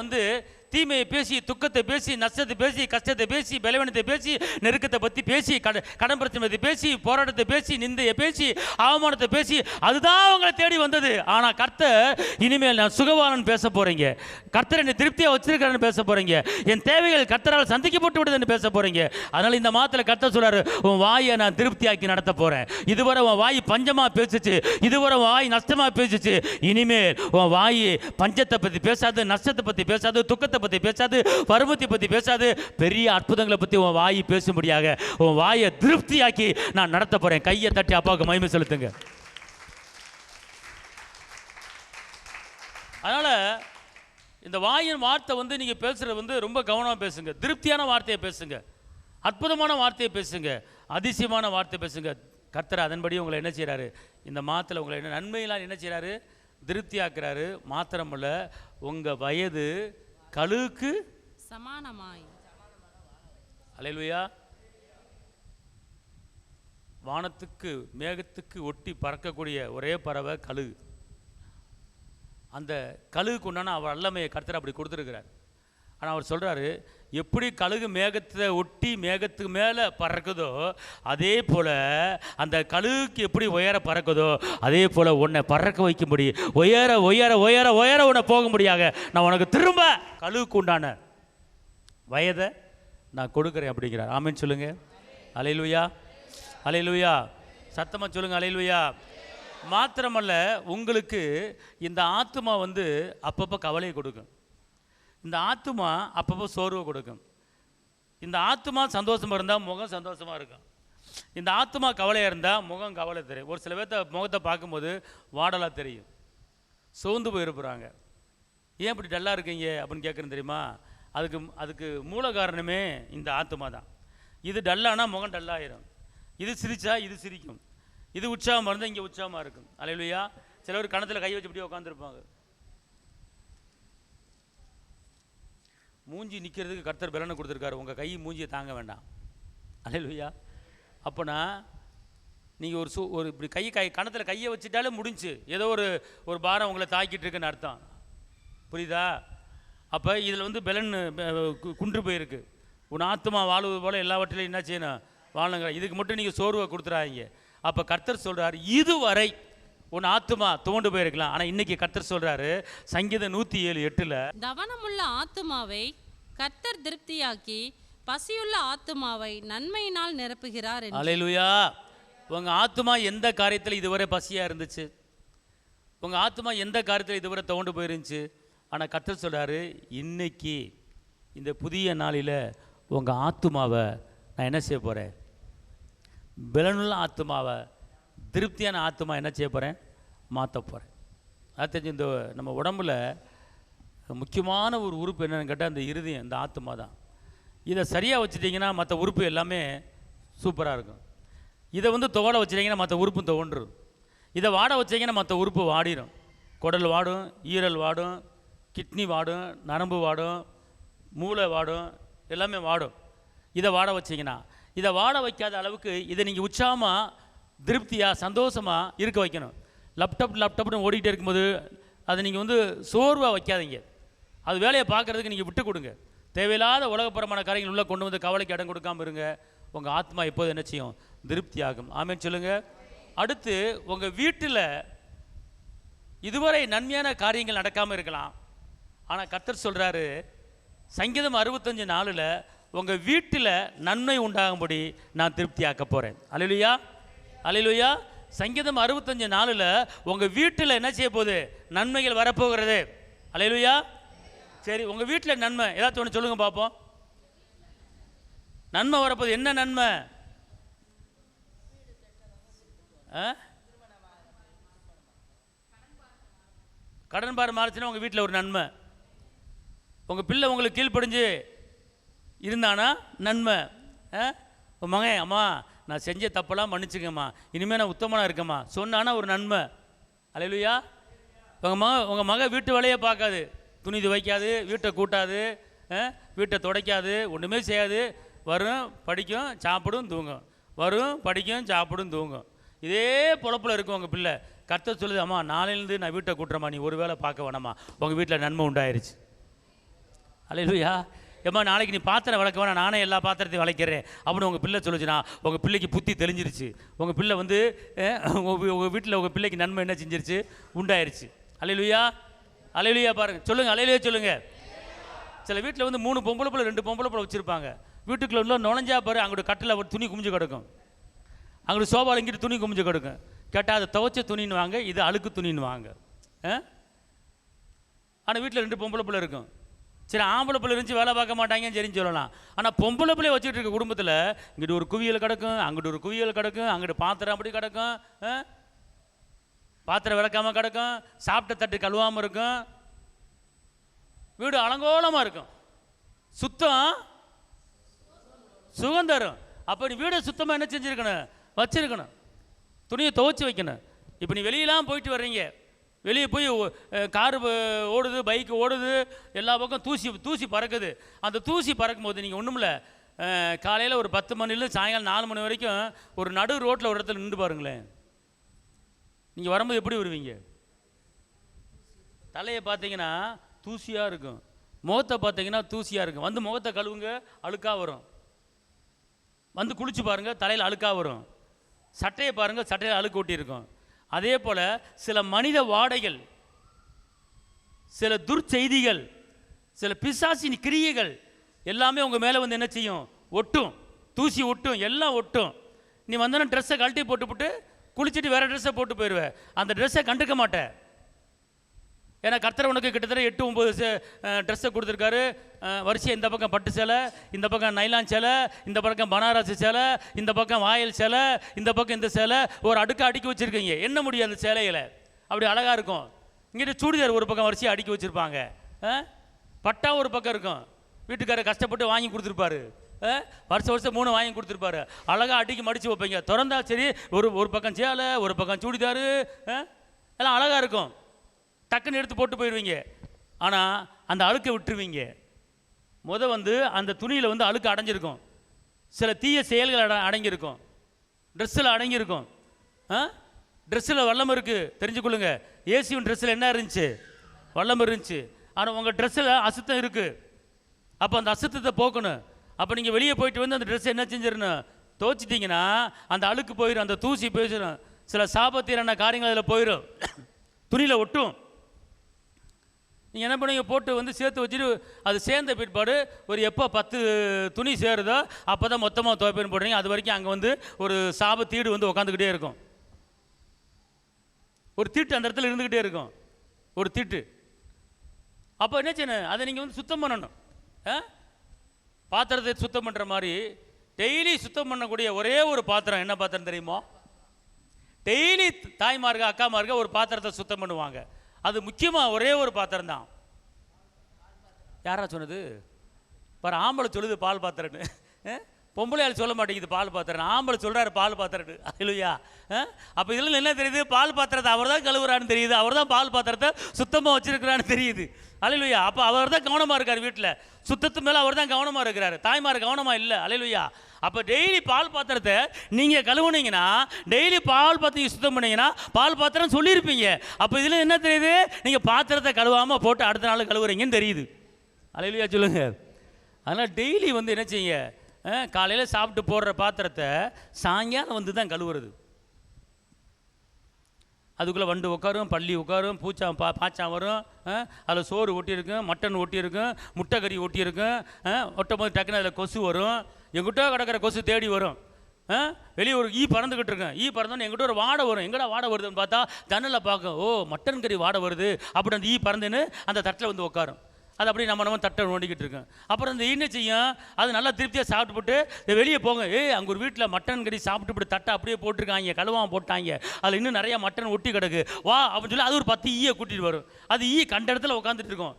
தீமையை பேசி, துக்கத்தை பேசி, நஷ்டத்தை பேசி, கஷ்டத்தை பேசி, பலவீனத்தை பேசி, நெருக்கத்தை பற்றி பேசி, கடன் பிரச்சனை பேசி, போராட்டத்தை பேசி, நிந்தையை பேசி, அவமானத்தை பேசி, அதுதான் உங்களை தேடி வந்தது. ஆனால் கர்த்தர் இனிமேல் நான் சுகவானன் பேச போகிறீங்க, கர்த்தர் என்னை திருப்தியாக வச்சிருக்கிறேன்னு பேச போகிறீங்க, என் தேவைகள் கர்த்தரால் சந்திக்கப்பட்டு விடுதுன்னு பேச போகிறீங்க. அதனால் இந்த மாதத்தில் கர்த்தர் சொல்கிறாரு, உன் வாயை நான் திருப்தியாக்கி நடத்த போகிறேன். இதுவரை உன் வாய் பஞ்சமாக பேசிச்சு, இதுவரை உன் வாய் நஷ்டமாக பேசிச்சு, இனிமேல் உன் வாய் பஞ்சத்தை பற்றி பேசாது, நஷ்டத்தை பற்றி பேசாது, துக்கத்தை பற்றி பேசாது, பருவத்தை பற்றி பேசாது, பெரிய அற்புதங்களை பற்றி உன் வாய் பேசும்படியாக உன் வாயை திருப்தியாக்கி நான் நடத்த போறேன். கையை தட்டி அப்பாவுக்கு மகிமை செலுத்துங்க. அதனால இந்த வாயின் வார்த்தை நீங்க பேசுறது ரொம்ப கவனமா பேசுங்க, திருப்தியான வார்த்தையை பேசுங்க, அற்புதமான வார்த்தையை பேசுங்க, அதிசயமான வார்த்தை பேசுங்க. கர்த்தர் அதன்படி உங்களை என்ன செய்யறாரு? இந்த மாதத்தில் உங்களை என்ன நன்மையெல்லாம் என்ன செய்யறாரு? திருப்தியாக்குறாரு. மாத்திரமல்ல, உங்க வயது கழுகுக்கு சமானமாய். அல்லேலூயா. வானத்துக்கு மேகத்துக்கு ஒட்டி பறக்கக்கூடிய ஒரே பறவை கழுகு. அந்த கழுகுக்கு உண்டான அவர் வல்லமையை கர்த்தர் அப்படி கொடுத்துருக்கிறார். ஆனால் அவர் சொல்கிறாரு, எப்படி கழுகு மேகத்தை ஒட்டி மேகத்துக்கு மேலே பறக்குதோ அதே போல் அந்த கழுகுக்கு எப்படி உயர பறக்குதோ அதே போல் உன்னை பறக்க வைக்கும்படி உயர உயர உயர உயர உன்னை போகும்படியாக நான் உனக்கு திரும்ப கழுகுக்கு உண்டான வயதை நான் கொடுக்குறேன் அப்படிங்கிறார். ஆமீன் சொல்லுங்க. அல்லேலூயா, அல்லேலூயா. சத்தமாக சொல்லுங்க, அல்லேலூயா. மாத்திரமல்ல, உங்களுக்கு இந்த ஆத்துமா வந்து அப்பப்போ கவலையை கொடுக்கும். இந்த ஆத்துமா அப்பப்போ சோர்வை கொடுக்கும். இந்த ஆத்துமா சந்தோஷமாக இருந்தால் முகம் சந்தோஷமாக இருக்கும். இந்த ஆத்துமா கவலையாக இருந்தால் முகம் கவலை தெரியும். ஒரு சில பேர்த்த முகத்தை பார்க்கும்போது வாடலாக தெரியும், சோர்ந்து போயிருப்புறாங்க. ஏன் இப்படி டல்லாக இருக்கீங்க அப்படின்னு கேட்குறேன் தெரியுமா? அதுக்கு மூல காரணமே இந்த ஆத்துமா தான். இது டல்லானா முகம் டல்லாயிரும், இது சிரிச்சா இது சிரிக்கும், இது உற்சாகமாக இருந்தால் இங்கே உற்சாகமாக இருக்கும். அல்லேலூயா. சிலவர் கணத்தில் கை வச்சு இப்படி உட்காந்துருப்பாங்க. மூஞ்சி நிற்கிறதுக்கு கர்த்தர் பலனை கொடுத்துருக்காரு, உங்கள் கை மூஞ்சியை தாங்க வேண்டாம். அல்லேலூயா. அப்போனா நீங்கள் ஒரு இப்படி கணத்தில் கையை வச்சுட்டாலே முடிஞ்சு, ஏதோ ஒரு பாரம் உங்களை தாக்கிட்டு இருக்குன்னு அர்த்தம். புரியுதா? அப்போ இதில் வந்து பலன் குன்று போயிருக்கு. உன் ஆத்துமா வாழ்வது போல் எல்லாவற்றிலையும் என்ன செய்யணும்? வாழணுங்கிற. இதுக்கு மட்டும் நீங்கள் சோர்வை கொடுத்துறாங்க. அப்போ கர்த்தர் சொல்கிறார், இதுவரை உன் ஆத்துமா தோண்டு போயிருக்கலாம், ஆனால் இன்னைக்கு கர்த்தர் சொல்கிறாரு சங்கீதம் 107:8, கவனமுள்ள ஆத்துமாவை கர்த்தர் திருப்தியாக்கி பசியுள்ள ஆத்துமாவை நன்மையினால் நிரப்புகிறார். அல்லேலூயா. உங்கள் ஆத்துமா எந்த காரியத்தில் இதுவரை பசியாக இருந்துச்சு? உங்கள் ஆத்துமா எந்த காரியத்தில் இதுவரை தோண்டு போயிருந்துச்சு? ஆனால் கர்த்தர் சொல்கிறாரு, இன்னைக்கு இந்த புதிய நாளில் உங்கள் ஆத்துமாவை நான் என்ன செய்ய போகிறேன்? பலனுள்ள ஆத்துமாவை, திருப்தியான ஆத்துமா என்ன செய்ய போகிறேன்? மாற்ற போகிறேன். அது தெரிஞ்சு இந்த நம்ம உடம்புல முக்கியமான ஒரு உறுப்பு என்னென்னு கேட்டால் அந்த இருதயம், இந்த ஆத்துமா தான். இதை சரியாக வச்சுட்டிங்கன்னா மற்ற உறுப்பு எல்லாமே சூப்பராக இருக்கும். இதை வந்து தோட வச்சுட்டிங்கன்னா மற்ற உறுப்பு தோன்றும். இதை வாட வச்சிங்கன்னா மற்ற உறுப்பு வாடிடும். குடல் வாடும், ஈரல் வாடும், கிட்னி வாடும், நரம்பு வாடும், மூளை வாடும், எல்லாமே வாடும். இதை வாட வச்சிங்கன்னா, இதை வாட வைக்காத அளவுக்கு இதை நீங்கள் உற்சாகமாக திருப்தியாக சந்தோஷமாக இருக்க வைக்கணும். லேப்டாப்னு ஓடிக்கிட்டே இருக்கும்போது அதை நீங்கள் வந்து சோர்வாக வைக்காதீங்க. அது வேலையை பார்க்குறதுக்கு நீங்கள் விட்டு கொடுங்க. தேவையில்லாத உலகப்புறமான காரியங்கள் உள்ளே கொண்டு வந்து கவலைக்கு இடம் கொடுக்காமல் இருங்க. உங்கள் ஆத்மா எப்போது என்ன செய்யும்? திருப்தியாகும். ஆமேன்னு சொல்லுங்கள். அடுத்து, உங்கள் வீட்டில் இதுவரை நன்மையான காரியங்கள் நடக்காமல் இருக்கலாம், ஆனால் கர்த்தர் சொல்கிறாரு சங்கீதம் 65:4 உங்கள் வீட்டில் நன்மை உண்டாகும்படி நான் திருப்தியாக்க போகிறேன். அல்லேலூயா, அல்லேலூயா. சங்கீதம் 65:4 உங்கள் வீட்டில் என்ன செய்ய போகுது? நன்மைகள் வரப்போகிறது. அல்லேலூயா. சரி, உங்கள் வீட்டில் நன்மை ஏதாச்சும் ஒன்று சொல்லுங்கள் பார்ப்போம். நன்மை வரப்போகுது. என்ன நன்மை? கடன் பாரம் மாறிச்சுன்னா உங்கள் வீட்டில் ஒரு நன்மை. உங்கள் பிள்ளை உங்களுக்கு கீழ்ப்படிஞ்சு இருந்தானா நன்மை. உன் மகன், அம்மா நான் செஞ்ச தப்பெல்லாம் மன்னிச்சுக்கம்மா, இனிமேல் நான் உத்தமனாக இருக்கம்மா சொன்னானா ஒரு நன்மை. அல்லேலூயா. உங்கள் மக வீட்டு வேலையே பார்க்காது, துணி துவைக்காது, வீட்டை கூட்டாது, வீட்டை துடைக்காது, ஒன்றுமே செய்யாது. வரும், படிக்கும், சாப்பிடும், தூங்கும். வரும், படிக்கும், சாப்பிடும், தூங்கும். இதே பொழப்பில் இருக்கும் உங்கள் பிள்ளை. கர்த்தர் சொல்லுது, அம்மா நாளையிலேருந்து நான் வீட்டை கூட்டுறம்மா, நீ ஒரு வேளை பார்க்க வேணாம்மா, உங்கள் வீட்டில் நன்மை உண்டாயிருச்சு. அல்லேலூயா. ஏம்மா நாளைக்கு நீ பாத்திரம் விளக்க வேணாம், நானே எல்லா பாத்திரத்தையும் விளக்கிறேன் அப்படின்னு உங்கள் பிள்ளை சொல்லுச்சுன்னா உங்கள் பிள்ளைக்கு புத்தி தெளிஞ்சிருச்சு. உங்கள் பிள்ளை வந்து உங்கள் வீட்டில் உங்கள் பிள்ளைக்கு நன்மை என்ன செஞ்சிருச்சு? உண்டாயிருச்சு. அல்லேலூயா, அல்லேலூயா. பாருங்கள், சொல்லுங்கள் அல்லேலூயா சொல்லுங்கள். சில வீட்டில் வந்து 3 பொம்பளை பிள்ளை 2 பொம்பளை பிள்ளை வச்சுருப்பாங்க. வீட்டுக்குள்ள உள்ள நுழைஞ்சா பாரு, அங்கிட்ட கட்டில் ஒரு துணி குமிஞ்சு கிடக்கும், அங்கிட்ட சோபாவில் இங்கிட்டு துணி குமிஞ்சு கிடக்கும். கேட்டால் அதை துவைச்ச துணின்னு வாங்க, இது அழுக்கு துணின்னு வாங்க. ஆனால் வீட்டில் 2 பொம்பளை பிள்ளை இருக்கும். சரி, ஆம்பளை பிள்ளை இருந்துச்சு வேலை பார்க்க மாட்டாங்கன்னு சரின்னு சொல்லலாம். ஆனால் பொம்பளை பிள்ளைய வச்சுட்டு இருக்க குடும்பத்தில் இங்கிட்டு ஒரு குவியல் கிடக்கும், அங்கிட்டு ஒரு குவியல் கிடக்கும், அங்கிட்டு பாத்திரம் அப்படி கிடக்கும், பாத்திரம் விளக்காமல் கிடக்கும், சாப்பிட்ட தட்டு கழுவாமல் இருக்கும், வீடு அலங்கோலமாக இருக்கும், சுத்தம் சுகந்தரும். அப்போ நீ வீடை சுத்தமாக என்ன செஞ்சுருக்கணும்? வச்சுருக்கணும், துணியை துவைச்சி வைக்கணும். இப்போ நீ வெளியெல்லாம் போயிட்டு வர்றீங்க, வெளியே போய் காரு ஓடுது, பைக்கு ஓடுது, எல்லா பக்கம் தூசி பறக்குது. அந்த தூசி பறக்கும் போது நீங்கள் ஒன்றும் இல்லை, காலையில் ஒரு 10 மணிலேருந்து சாயங்காலம் 4 மணி வரைக்கும் ஒரு நடு ரோட்டில் ஒரு இடத்துல நின்று பாருங்களேன். நீங்கள் வரும்போது எப்படி வருவீங்க? தலையை பார்த்தீங்கன்னா தூசியாக இருக்கும், முகத்தை பார்த்தீங்கன்னா தூசியாக இருக்கும். வந்து முகத்தை கழுவுங்க, அழுக்காக வரும். வந்து குளிச்சு பாருங்கள், தலையில் அழுக்காக வரும். சட்டையை பாருங்கள், சட்டையில் அழுக்கு ஒட்டியிருக்கும். அதே போல் சில மனித வாடைகள், சில துர்ச்செய்திகள், சில பிசாசின் கிரியைகள் எல்லாமே உங்கள் மேலே வந்து என்ன செய்யும்? ஒட்டும். தூசி ஒட்டும், எல்லாம் ஒட்டும். நீ வந்தோன்னா ட்ரெஸ்ஸை கழட்டி போட்டு குளிச்சுட்டு வேறு ட்ரெஸ்ஸை போட்டு போயிடுவேன். அந்த ட்ரெஸ்ஸை கண்டுக்க மாட்டேன். ஏன்னா கர்த்தர் உனக்கு கிட்டத்தட்ட 8-9 ட்ரெஸ்ஸை கொடுத்துருக்காரு. வரிசையாக இந்த பக்கம் பட்டு சேலை, இந்த பக்கம் நைலான் சேலை, இந்த பக்கம் பனாரசி சேலை, இந்த பக்கம் வாயில் சேலை, இந்த பக்கம் இந்த சேலை, ஒரு அடுக்கி வச்சுருக்கீங்க. என்ன முடியும் அந்த சேலையில்? அப்படி அழகாக இருக்கும். இங்கிட்ட சுடிதார் ஒரு பக்கம் வரிசையாக அடுக்கி வச்சுருப்பாங்க. பட்டா ஒரு பக்கம் இருக்கும். வீட்டுக்காரர் கஷ்டப்பட்டு வாங்கி கொடுத்துருப்பாரு. வருஷம் 3 வாங்கி கொடுத்துருப்பாரு. அழகாக அடிக்கி மடித்து வைப்பீங்க. திறந்தா சரி, ஒரு பக்கம் சேலை, ஒரு பக்கம் சுடிதார், எல்லாம் அழகாக இருக்கும். டக்குன்னு எடுத்து போட்டு போயிடுவீங்க. ஆனால் அந்த அழுக்கை விட்டுருவீங்க. வந்து அந்த துணியில் வந்து அழுக்கு அடைஞ்சிருக்கும். சில தீய செயல்கள் அடங்கியிருக்கும். ட்ரெஸ்ஸில் அடங்கியிருக்கும். ட்ரெஸ்ஸில் வல்லம் இருக்குது, தெரிஞ்சுக்கொள்ளுங்க. ஏசியின் ட்ரெஸ்ஸில் என்ன இருந்துச்சு? வல்லம் இருந்துச்சு. ஆனால் உங்கள் ட்ரெஸ்ஸில் அசுத்தம் இருக்குது. அப்போ அந்த அசுத்தத்தை போக்கணும். அப்போ நீங்கள் வெளியே போயிட்டு வந்து அந்த ட்ரெஸ்ஸை என்ன செஞ்சிடணும்? துவைச்சிட்டிங்கன்னா அந்த அழுக்கு போயிடும், அந்த தூசி போயிடும். சில சாபத்தீரான காரியங்கள் அதில் போயிடும், துணியில் ஒட்டும். நீங்கள் என்ன பண்ணுவீங்க? போட்டு வந்து சேர்த்து வச்சுட்டு அது சேர்ந்த பிற்பாடு ஒரு எப்போ 10 துணி சேருதோ அப்போ தான் மொத்தமாக துவைப்பேன்னு போடுறீங்க. அது வரைக்கும் அங்கே வந்து ஒரு சாபத்தீடு வந்து உட்காந்துக்கிட்டே இருக்கும். ஒரு தீட்டு அந்த இடத்துல இருந்துக்கிட்டே இருக்கும், ஒரு தீட்டு. அப்போ என்ன செய்யணும்? அதை நீங்கள் வந்து சுத்தம் பண்ணணும். பாத்திரத்தை சுத்தம் பண்ணுற மாதிரி டெய்லி சுத்தம் பண்ணக்கூடிய ஒரே ஒரு பாத்திரம் என்ன பாத்திரம் தெரியுமோ? டெய்லி தாய்மார்க அக்காமார்க ஒரு பாத்திரத்தை சுத்தம் பண்ணுவாங்க. அது முக்கியமாக ஒரே ஒரு பாத்திரம் தான். யாரா சொன்னது? பாரு, ஆம்பளை சொல்லுது பால் பாத்திரன்னு. பொம்பளையால் சொல்ல மாட்டேங்குது பால் பாத்திரம். ஆம்பளை சொல்கிறாரு பால் பாத்திரன்னு. அல்லேலூயா. அப்போ இதில் என்ன தெரியுது? பால் பாத்திரத்தை அவர் தான் கழுவுறான்னு தெரியுது. அவர் தான் பால் பாத்திரத்தை சுத்தமாக வச்சுருக்கிறான்னு தெரியுது. அல்லேலூயா. அப்போ அவர் தான் கவனமாக இருக்கார். வீட்டில் சுத்தத்து மேலே அவர் தான் கவனமாக இருக்கிறார். தாய்மார் கவனமாக இல்லை. அல்லேலூயா. அப்போ டெய்லி பால் பாத்திரத்தை நீங்கள் கழுவுனீங்கன்னா, டெய்லி பால் பாத்திரம் சுத்தம் பண்ணீங்கன்னா பால் பாத்திரம் சொல்லியிருப்பீங்க. அப்போ இதில் என்ன தெரியுது? நீங்கள் பாத்திரத்தை கழுவாமல் போட்டு அடுத்த நாள் கழுவுறீங்கன்னு தெரியுது. அல்லேலூயா சொல்லுங்கள். அதனால் டெய்லி வந்து என்ன செய்யுங்க? காலையில் சாப்பிட்டு போடுற பாத்திரத்தை சாயங்காலம் வந்து தான் கழுவுறது. அதுக்குள்ளே வண்டு உட்காரும், பள்ளி உட்காரும், பாச்சான் வரும். அதில் சோறு ஒட்டியிருக்கும், மட்டன் ஒட்டியிருக்கும், முட்டை கறி ஒட்டியிருக்கும். ஒட்டும் போது டக்குன்னு அதில் கொசு வரும். எங்கிட்ட கிடக்கிற கொசு தேடி வரும். வெளியே ஒரு ஈ பறந்துக்கிட்டு இருக்கேன். ஈ பறந்தோன்னு எங்கிட்ட ஒரு வாடை வரும். எங்கடா வாடை வருதுன்னு பார்த்தா ஜன்னலில் பார்க்கும். ஓ, மட்டன் கறி வாடை வருது. அப்படி அந்த ஈ பறந்துன்னு அந்த தட்டில் வந்து உட்காரும். அது அப்படி நம்ம தட்டை நோண்டிக்கிட்டு இருக்கேன். அப்புறம் இந்த ஈன செய்யும், அது நல்லா திருப்தியாக சாப்பிட்டு போட்டு வெளியே போங்க. அங்கே ஒரு வீட்டில் மட்டன் கறி சாப்பிட்டு போட்டு தட்டை அப்படியே போட்டிருக்காங்க, கழுவாமல் போட்டாங்க. அதில் இன்னும் நிறையா மட்டன் ஒட்டி கிடக்கு, வா அப்படின்னு சொல்லி அது ஒரு 10 ஈயை கூட்டிகிட்டு வரும். அது ஈ கண்ட இடத்துல உட்காந்துட்டு இருக்கும்.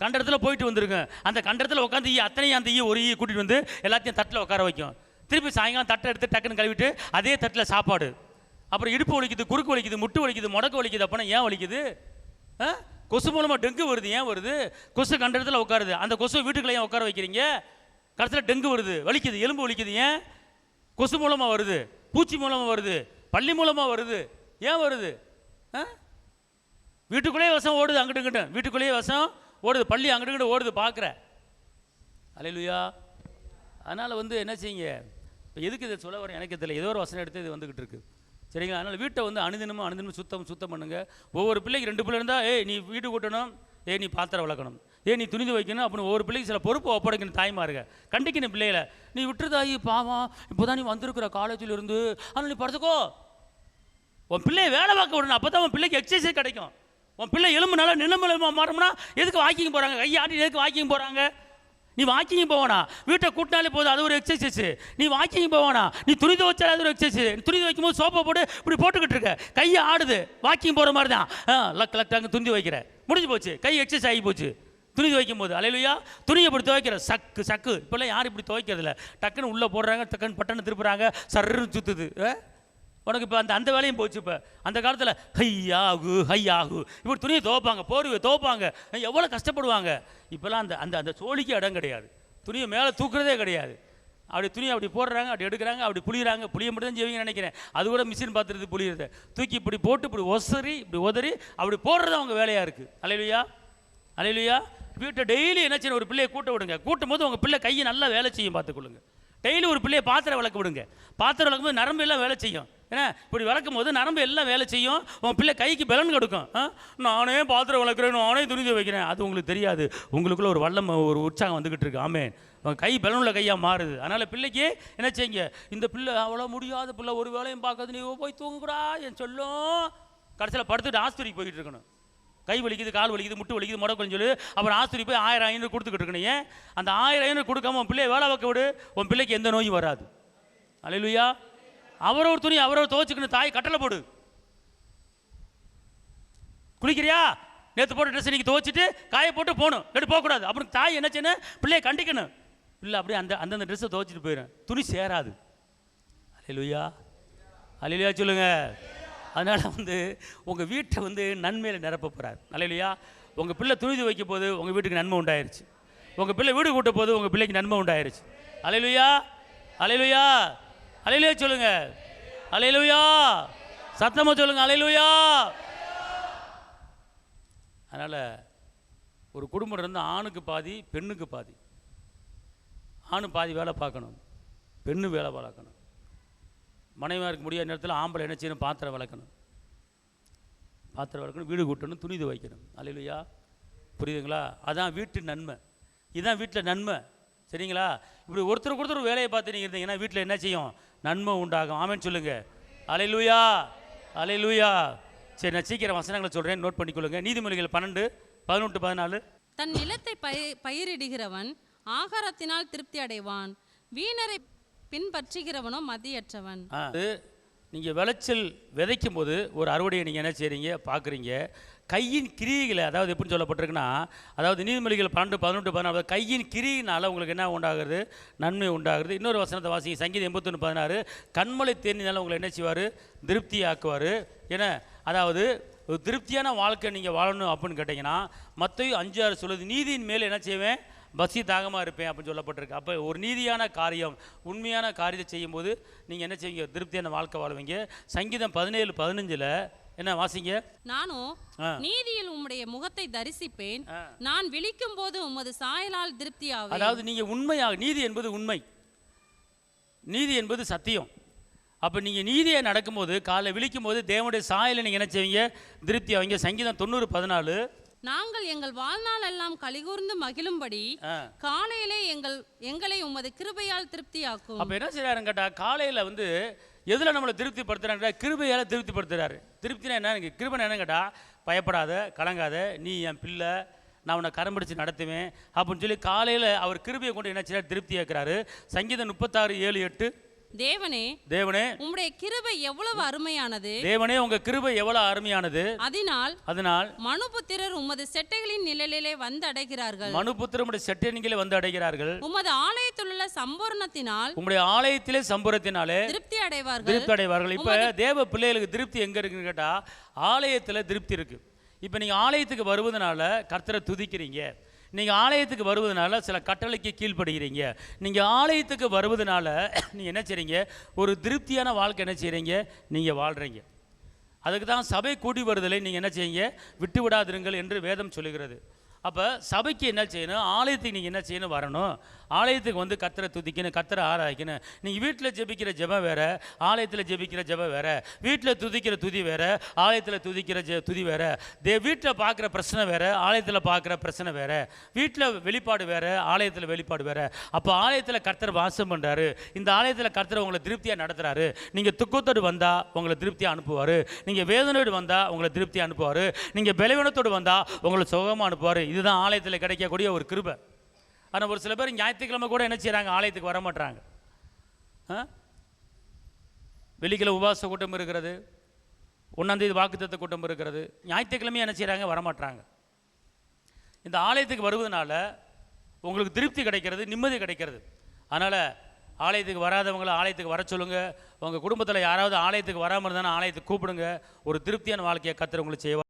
கண்ட இடத்துல போயிட்டு வந்துருங்க. அந்த கண்ட இடத்துல உட்காந்து அத்தனையும் அந்த ஒரு ஈயை கூட்டிகிட்டு வந்து எல்லாத்தையும் தட்டில் உட்கார வைக்கும். திருப்பி சாயங்காலம் தட்டை எடுத்து டக்குன்னு கழுவிட்டு அதே தட்டில் சாப்பாடு. அப்புறம் இடுப்பு வலிக்குது, குறுக்கு வலிக்குது, முட்டு வலிக்குது, முடக்கு வலிக்குது. அப்படின்னா ஏன் வலிக்குது? கொசு மூலமாக டெங்கு வருது. ஏன் வருது? கொசு கண்ட இடத்துல உட்காருது. அந்த கொசு வீட்டுக்குள்ள ஏன் உட்கார வைக்கிறீங்க? கடைசியில் டெங்கு வருது, வலிக்குது, எலும்பு வலிக்குது. ஏன்? கொசு மூலமாக வருது, பூச்சி மூலமாக வருது, பள்ளி மூலமாக வருது. ஏன் வருது? வீட்டுக்குள்ளேயே விஷம் ஓடுது, அங்கிட்டு இங்கிட்டு வீட்டுக்குள்ளேயே விஷம் ஓடுது, பள்ளி அங்கிட்டு இங்கிட்டு ஓடுது, பார்க்குற. அல்லேலூயா. அதனால் வந்து என்ன செய்யுங்க? இப்போ எதுக்கு இதை சொல்ல வரேன் எனக்கு தெரியல. ஏதோ ஒரு வசனம் எடுத்து இது வந்துக்கிட்டு இருக்கு. சரிங்களா? அதனால் வீட்டை வந்து அனுதினமும் சுத்தம் பண்ணுங்கள். ஒவ்வொரு பிள்ளைக்கு 2 பிள்ளை இருந்தால் நீ வீட்டு கூட்டணும், நீ பாத்திரம் வளர்க்கணும், நீ துணிது வைக்கணும். அப்படின்னு ஒவ்வொரு பிள்ளைக்கு சில பொறுப்பு ஒப்படைக்கணும். தாய்மாருங்க கண்டிக்கணும் பிள்ளைகளை. நீ விட்டுருதாயி பாவம், இப்போ தான் நீ வந்திருக்கிற காலேஜில் இருந்து, ஆனால் நீ படுத்துக்கோ. உன் பிள்ளையை வேலை பார்க்க விடணும். அப்போ தான் உன் பிள்ளைக்கு எக்ஸசைஸ் கிடைக்கும். உன் பிள்ளை எலும்பு நல்லா நிலம்பு மாறணும்னா எதுக்கு வாக்கிங் போகிறாங்க? கையாட்டி எதுக்கு வாக்கிங் போகிறாங்க? நீ வாக்கிங் போவானா? வீட்டை கூட்டினாலே போதும், அது ஒரு எக்ஸசைஸ். நீ வாக்கிங் போவானா? நீ துணி துவைச்சாலே அது ஒரு எக்ஸசைஸ். துணி துவைக்கும் போது சோப்பை போட்டு இப்படி போட்டுக்கிட்டு இருக்க, கையை ஆடுது. வாக்கிங் போகிற மாதிரி தான். லக் துணி துவைக்கிற, முடிஞ்சு போச்சு, கை எக்ஸசைஸ் ஆகி போச்சு துணி துவைக்கும் போது. அல்லேலூயா. துணியை இப்படி துவைக்கிற, சக்கு இப்போல்லாம் யாரும் இப்படி துவைக்கிறதில்ல. டக்குன்னு உள்ளே போடுறாங்க, டக்குன்னு பட்டன்னு திருப்புறாங்க, சர்ன்னு சுற்றுது. உனக்கு இப்போ அந்த வேலையும் போச்சு. இப்போ அந்த காலத்தில் ஹையாகு இப்படி துணியை துவைப்பாங்க, போர்வை துவைப்பாங்க, எவ்வளோ கஷ்டப்படுவாங்க. இப்போல்லாம் அந்த சோழிக்கு இடம் கிடையாது. துணியை மேலே தூக்குறதே கிடையாது. அப்படி துணியை அப்படி போடுறாங்க, அப்படி எடுக்கிறாங்க, அப்படி புளியிறாங்க. புளிய மட்டும் தான் செய்வீங்கன்னு நினைக்கிறேன். அது கூட மிஷின் பார்த்துருது புளியறதை. தூக்கி இப்படி போட்டு இப்படி ஒசரி இப்படி உதறி அப்படி போடுறது அவங்க வேலையாக இருக்குது. அல்லேலூயா. அல்லேலூயா. வீட்டை டெய்லி என்ன செய்யணும், ஒரு பிள்ளையை கூட்ட விடுங்க. கூட்டும் போது உங்கள் பிள்ளை கையை நல்லா வேலை செய்யும் பார்த்துக்கொள்ளுங்க. டெய்லி ஒரு பிள்ளையை பாத்திரம் விளக்க விடுங்க. பாத்திரம் விளக்கும் போது நரம்பு எல்லாம் வேலை செய்யும். ஏன்னா இப்படி விளக்கும் போது நரம்பு எல்லாம் வேலை செய்யும். உன் பிள்ளை கைக்கு பலன் கொடுக்கும். நானே பாத்திரம் விளக்குறேன், நானே துணி வைக்கிறேன், அது உங்களுக்கு தெரியாது. உங்களுக்குள்ள ஒரு வல்லம், ஒரு உற்சாகம் வந்துக்கிட்டு இருக்கு. ஆமே, உங்கள் கை பலனுள்ள கையாக மாறுது. அதனால் பிள்ளைக்கு என்ன செய்யுங்க, இந்த பிள்ளை அவ்வளோ முடியாத பிள்ளை, ஒரு வேலையும் பார்க்காது, நீ போய் தூங்குறா என் சொல்லும். கடைசியில் படுத்துட்டு ஆஸ்பத்திரிக்கு போய்கிட்டு இருக்கணும். கை வலிக்குது, கால் வலிக்குது, முட்டு வலிக்குது, முடக்குன்னு சொல்லி அப்புறம் ஆஸ்பத்திரி போய் 1000-500 கொடுத்துக்கிட்டு இருக்கணும். ஏன் அந்த 1000-500 கொடுக்காம உன் பிள்ளையை வேலை வைக்க விடு, உன் பிள்ளைக்கு எந்த நோயும் வராது. அல்லேலூயா. அவரவர் துணி அவரவர் துவைச்சுக்கணும். தாய் கட்டளை போடு. குளிக்கிறியா, நேற்று போட்ட ட்ரெஸ் இன்னைக்கு துவைச்சிட்டு காய போட்டு போகணும், எடுத்து போகக்கூடாது. அப்புறம் தாய் என்ன செய்யணும், பிள்ளையை கண்டிக்கணும். இல்லை அப்படியே அந்தந்த ட்ரெஸ்ஸை துவைச்சிட்டு போயிடும், துணி சேராது. அல்லேலூயா, அல்லேலூயா சொல்லுங்க. அதனால் உங்கள் வீட்டை நன்மையில் நிரப்ப போகிறார். அல்லேலூயா. உங்கள் பிள்ளை துணி துவைக்கும் போது உங்கள் வீட்டுக்கு நன்மை உண்டாயிருச்சு. உங்கள் பிள்ளை வீடு கூட்ட போது உங்கள் பிள்ளைக்கு நன்மை உண்டாயிருச்சு. அல்லேலூயா, அல்லேலூயா, அல்லேலூயா சொல்லுங்க. அல்லேலூயா, சத்தமாக சொல்லுங்க. அல்லேலூயா. அதனால் ஒரு குடும்பம் இருந்தால் ஆணுக்கு பாதி, பெண்ணுக்கு பாதி. ஆணு பாதி வேலை பார்க்கணும், பெண்ணு வேலை பார்க்கணும். மனைவியாக இருக்க முடியாத நேரத்தில் ஆம்பளை என்ன செய்யணும், பாத்திரம் விளக்கணும், வீடு கூட்டணும், துணி துவைக்கணும். அல்லேலூயா. புரியுதுங்களா? அதான் வீட்டு நன்மை, இதுதான் வீட்டில் நன்மை. சரிங்களா? இப்படி ஒருத்தருக்கு ஒருத்தர் வேலையை பார்த்து நீங்கள் இருந்தீங்கன்னா வீட்டில் என்ன செய்யும், நன்மை உண்டாகும். ஆமென் சொல்லுங்க. அல்லேலூயா, அல்லேலூயா. சரி, நான் சீக்கிரம் வசனங்களை சொல்கிறேன், நோட் பண்ணிக்கொள்ளுங்க. நீதிமொழிகள் 12:11-14. தன் நிலத்தை பயிரிடுகிறவன் ஆகாரத்தினால் திருப்தி அடைவான், வீணரை பின்பற்றுகிறவனோ மதியற்றவன். நீங்கள் விளைச்சல் விதைக்கும் போது ஒரு அறுவடையை நீங்கள் என்ன செய்கிறீங்க, பார்க்குறீங்க. கையின் கிரியைகளை, அதாவது எப்படின்னு சொல்லப்பட்டிருக்குன்னா, அதாவது நீதிமொழிகள் 12:11-14, கையின் கிரியினால் உங்களுக்கு என்ன உண்டாகிறது, நன்மை உண்டாகிறது. இன்னொரு வசனத்தை வாசிங்க, சங்கீதம் 81:16, கண்மலை தேனினால் உங்களை என்ன செய்வார், திருப்தி ஆக்குவார். ஏன்னா அதாவது ஒரு திருப்தியான வாழ்க்கை நீங்கள் வாழணும் அப்படின்னு கேட்டிங்கன்னா, மத்தேயு 5:6 சொல்லுது, நீதியின் மேலே என்ன செய்வேன், பசி தாகமாக இருப்பேன் அப்படின்னு சொல்லப்பட்டிருக்கு. அப்போ ஒரு நீதியான காரியம், உண்மையான காரியத்தை செய்யும்போது நீங்கள் என்ன செய்வீங்க, திருப்தியான வாழ்க்கை வாழ்வீங்க. சங்கீதம் 17:15 என்ன வாசிங்க, நானும் நீதியில் உம்முடைய முகத்தை தரிசிப்பேன், நான் விழிக்கும் போது உமது சாயலால் திருப்தியாவேன். அதாவது நீங்கள் உண்மையாக, நீதி என்பது உண்மை, நீதி என்பது சத்தியம். அப்போ நீங்கள் நீதியை நடக்கும்போது, காலை விழிக்கும் போது தேவனுடைய சாயலை நீங்கள் என்ன செய்வீங்க, திருப்தி ஆவீங்க. சங்கீதம் 90:14, நாங்கள் எங்கள் வாழ்நாள் எல்லாம் கலிகூர்ந்து மகிழும்படி காலையிலே எங்களை உமது கிருபையால் திருப்தியாக்கும். அப்போ என்ன செய்யறாருன்னு கேட்டா, காலையில் எதில் நம்மளை திருப்திப்படுத்துறாரு, கிருபையால் திருப்திப்படுத்துறாரு. திருப்தினா என்ன, கிருபை என்ன கேட்டால், பயப்படாத, கலங்காத, நீ என் பிள்ளை, நான் உன்னை கரம் பிடிச்சு நடத்துவேன் அப்படின்னு சொல்லி காலையில் அவர் கிருபையை கொண்டு என்ன செய்யறாரு, திருப்தி ஆக்குறாரு. சங்கீதம் 36:7-8, தேவனே தேவனே உம்முடைய கிருபை எவ்வளவு அருமையானது, தேவனே உங்க கிருபை எவ்வளவு அருமையானது, அதனால் மனுபுத்திரர் உமது செட்டைகளின் நிழலிலே வந்து அடைகிறார்கள், மனுபுத்திரர் உம்முடைய செட்டைகளிலே வந்து அடைகிறார்கள், உமது ஆலயத்தில் உள்ள சம்பூரணத்தினால், உம்முடைய ஆலயத்திலே சம்பூரணத்தினாலே திருப்தி அடைவார்கள். இப்ப தேவ பிள்ளைகளுக்கு திருப்தி எங்க இருக்குன்னு கேட்டா, ஆலயத்துல திருப்தி இருக்கு. இப்ப நீங்க ஆலயத்துக்கு வருவதனால கர்த்தரை துதிக்கிறீங்க, நீங்கள் ஆலயத்துக்கு வருவதனால சில கட்டளைக்கு கீழ்ப்படுகிறீங்க, நீங்கள் ஆலயத்துக்கு வருவதனால நீங்கள் என்ன செய்கிறீங்க, ஒரு திருப்தியான வாழ்க்கை என்ன செய்கிறீங்க, நீங்கள் வாழ்கிறீங்க. அதுக்கு தான் சபை கூடி வருதலை நீங்கள் என்ன செய்யுங்க, விட்டு விடாதிருங்கள் என்று வேதம் சொல்லுகிறது. அப்போ சபைக்கு என்ன செய்யணும், ஆலயத்துக்கு நீங்கள் என்ன செய்யணும், வரணும். ஆலயத்துக்கு கர்த்தரை துதிக்கணும், கர்த்தரை ஆராய்க்கணும். நீங்கள் வீட்டில் ஜெபிக்கிற ஜெபம் வேறு, ஆலயத்தில் ஜெபிக்கிற ஜெபம் வேறு. வீட்டில் துதிக்கிற துதி வேறு, ஆலயத்தில் துதிக்கிற துதி வேறு. வீட்டில் பார்க்குற பிரச்சனை வேறு, ஆலயத்தில் பார்க்குற பிரச்சனை வேறு. வீட்டில் வெளிப்பாடு வேறு, ஆலயத்தில் வெளிப்பாடு வேறு. அப்போ ஆலயத்தில் கர்த்தர் வாசம் பண்ணுறாரு, இந்த ஆலயத்தில் கர்த்தர் உங்களை திருப்தியாக நடத்துகிறாரு. நீங்கள் துக்கத்தோடு வந்தால் உங்களை திருப்தியாக அனுப்புவார், நீங்கள் வேதனையோடு வந்தால் உங்களை திருப்தியாக அனுப்புவார், நீங்கள் பலவீனத்தோடு வந்தால் உங்களை சுகமாக அனுப்புவார். இதுதான் ஆலயத்தில் கிடைக்கக்கூடிய ஒரு கிருபை. ஆனால் ஒரு சில பேர் ஞாயிற்றுக்கிழமை கூட என்ன செய்கிறாங்க, ஆலயத்துக்கு வர மாட்டாங்க. வெள்ளிக்கிழமை உபவாச கூட்டம் இருக்கிறது, 1ஆம் தேதி வாக்குத்தத்த கூட்டம் இருக்கிறது, ஞாயிற்றுக்கிழமையும் என்ன செய்கிறாங்க, வரமாட்டாங்க. இந்த ஆலயத்துக்கு வருவதனால உங்களுக்கு திருப்தி கிடைக்கிறது, நிம்மதி கிடைக்கிறது. அதனால் ஆலயத்துக்கு வராதவங்களை ஆலயத்துக்கு வர சொல்லுங்கள். உங்கள் குடும்பத்தில் யாராவது ஆலயத்துக்கு வராமல் இருந்தாலும் ஆலயத்துக்கு கூப்பிடுங்க. ஒரு திருப்தியான வாழ்க்கையை கர்த்தர் உங்களுக்கு செய்வார்.